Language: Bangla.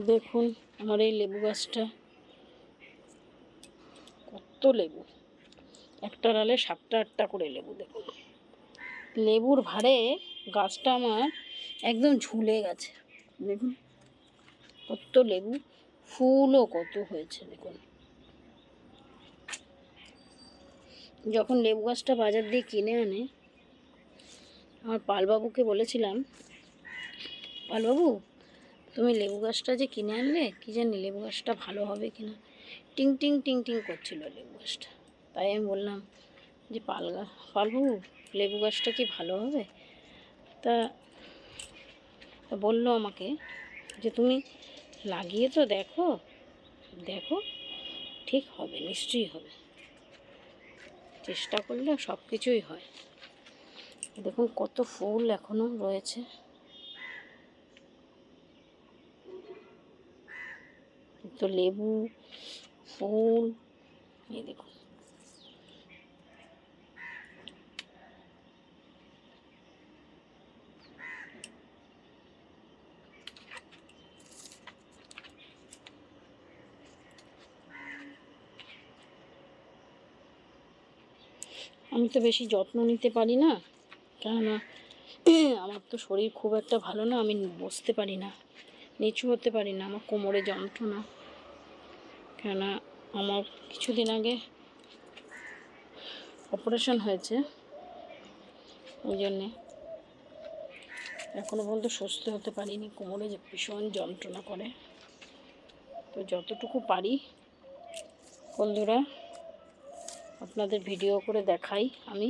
দেখুন আমার এই লেবু গাছটা, কত লেবু, একটা ডালে 7টা-8টা করে লেবু। দেখুন লেবুর ভারে গাছটা আমার একদম ঝুলে গেছে। দেখুন কত লেবু, ফুলও কত হয়েছে। দেখুন যখন লেবু গাছটা বাজার দিয়ে কিনে আনে, আমার পালবাবুকে বলেছিলাম, পালবাবু তুমি লেবু গাছটা যে কিনে আনলে, কী জানি লেবু গাছটা ভালো হবে কিনা, টিং টিং টিং টিং করছিল লেবু গাছটা। তাই আমি বললাম যে পালবাবু লেবু গাছটা কি ভালো হবে? তা বললো আমাকে যে তুমি লাগিয়ে তো দেখো, দেখো ঠিক হবে, নিশ্চয়ই হবে, চেষ্টা করলে সব কিছুই হয়। দেখুন কত ফুল এখনও রয়েছে। তো লেবু, ফুল, এই দেখুন। আমি তো বেশি যত্ন নিতে পারি না, কেননা আমার তো শরীর খুব একটা ভালো না, আমি বসতে পারি না, নিচু হতে পারি না, আমার কোমরে যন্ত্রণা। কেননা আমার কিছুদিন আগে অপারেশন হয়েছে, ওই জন্যে এখনও পর্যন্ত সুস্থ হতে পারিনি, কোমরে যে ভীষণ যন্ত্রণা করে। তো যতটুকু পারি বন্ধুরা আপনাদের ভিডিও করে দেখাই আমি।